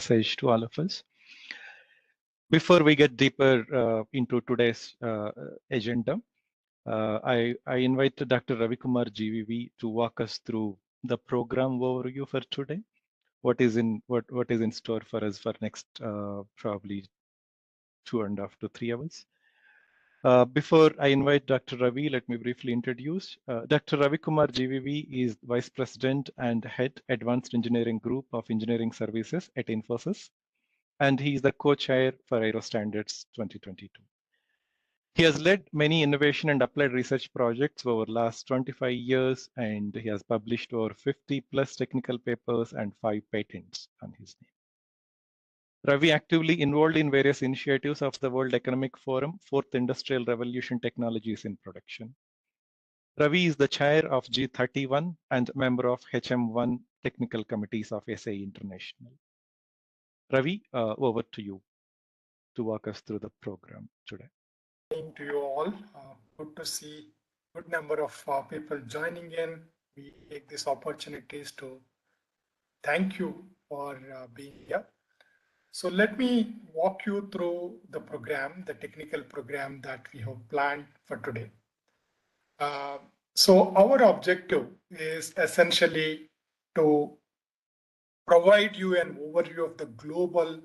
message to all of us. Before we get deeper into today's agenda, I invite Dr. Ravikumar GVV to walk us through the program overview for today. What is in store for us for next probably 2.5 to 3 hours. Before I invite Dr. Ravi, let me briefly introduce. Dr. Ravikumar GVV is Vice President and Head Advanced Engineering Group of Engineering Services at Infosys, and he is the co-chair for Aerostandards2022. He has led many innovation and applied research projects over the last 25 years, and he has published over 50 plus technical papers and 5 patents on his name. Ravi actively involved in various initiatives of the World Economic Forum, Fourth Industrial Revolution Technologies in Production. Ravi is the chair of G31 and member of HM1 technical committees of SAE International. Ravi, over to you to walk us through the program today. To you all, good to see good number of people joining in. We take these opportunities to thank you for being here. So let me walk you through the program, the technical program that we have planned for today. So our objective is essentially to provide you an overview of the global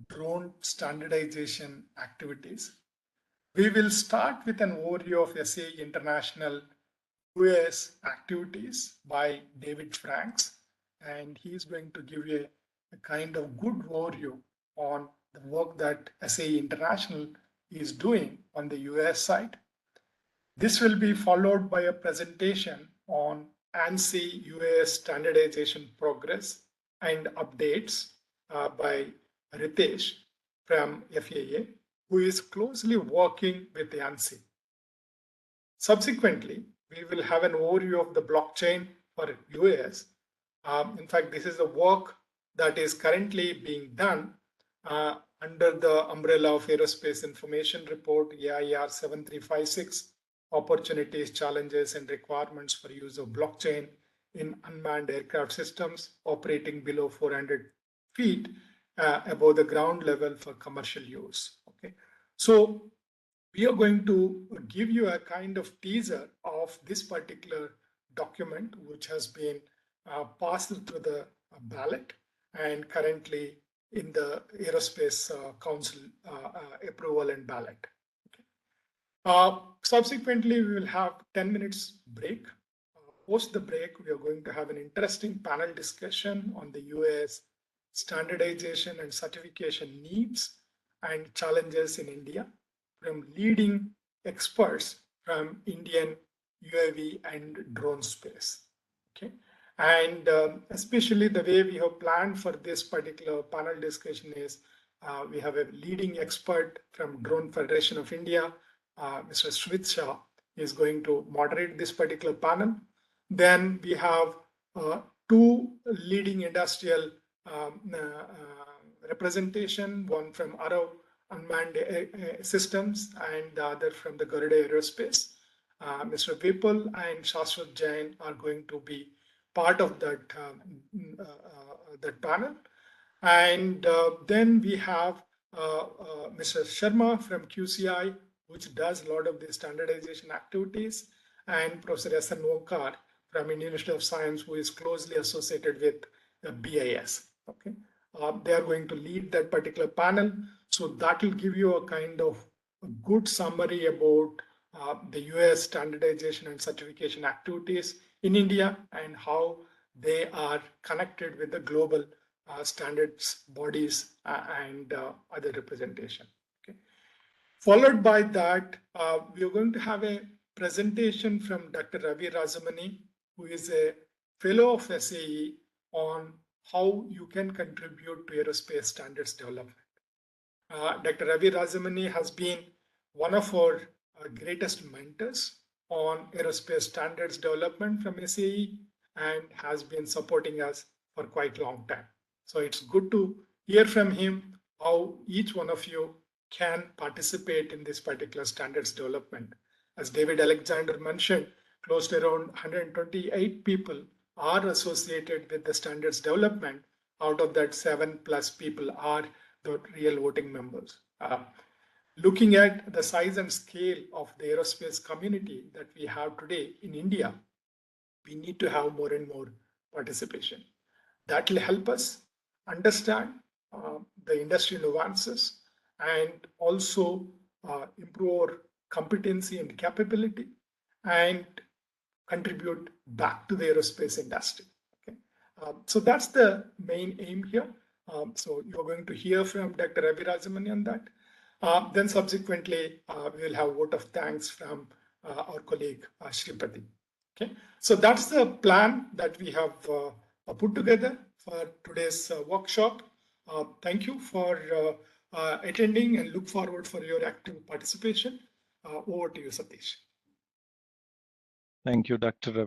drone standardization activities. We will start with an overview of SAE International US activities by David Franks, and he's going to give you a kind of good overview on the work that SAE International is doing on the US side. This will be followed by a presentation on ANSI US standardization progress and updates by Ritesh from FAA, who is closely working with the ANSI. Subsequently, we will have an overview of the blockchain for US. In fact, this is the work that is currently being done under the umbrella of Aerospace Information Report, AIR 7356, Opportunities, Challenges, and Requirements for Use of Blockchain in Unmanned Aircraft Systems operating below 400 feet above the ground level for commercial use. Okay, so we are going to give you a kind of teaser of this particular document, which has been passed through the ballot and currently in the Aerospace Council approval and ballot. Okay. Subsequently, we will have 10 minutes break. Post the break, we are going to have an interesting panel discussion on the US standardization and certification needs and challenges in India from leading experts from Indian UAV and drone space. Okay, and especially the way we have planned for this particular panel discussion is we have a leading expert from Drone Federation of India, Mr. Smith Shah, is going to moderate this particular panel. Then we have 2 leading industrial representation, one from Arrow Unmanned Systems and the other from the Garuda Aerospace. Mr. Vipul and Shashwat Jain are going to be part of that, that panel. And then we have Mr. Sharma from QCI, which does a lot of the standardization activities, and Professor S.N. Onkar from Indian Institute of Science, who is closely associated with the BIS. Okay, they are going to lead that particular panel. So that will give you a kind of a good summary about the US standardization and certification activities in India and how they are connected with the global standards bodies and other representation. Okay. Followed by that, we are going to have a presentation from Dr. Ravi Rajamani, who is a fellow of SAE, on how you can contribute to aerospace standards development. Dr. Ravi Rajamani has been one of our greatest mentors on aerospace standards development from SAE and has been supporting us for quite a long time. So it's good to hear from him how each one of you can participate in this particular standards development. As David Alexander mentioned, close to around 128 people are associated with the standards development out of that 7+ people are the real voting members. Looking at the size and scale of the aerospace community that we have today in India, we need to have more and more participation. That will help us understand the industry nuances and also improve our competency and capability and contribute back to the aerospace industry. Okay? So that's the main aim here. So you're going to hear from Dr. Abhirajamani on that. Then subsequently, we will have vote of thanks from our colleague, Shripati. Okay, so that's the plan that we have put together for today's workshop. Thank you for attending and look forward for your active participation. Over to you, Satish. Thank you, Dr. Ravi.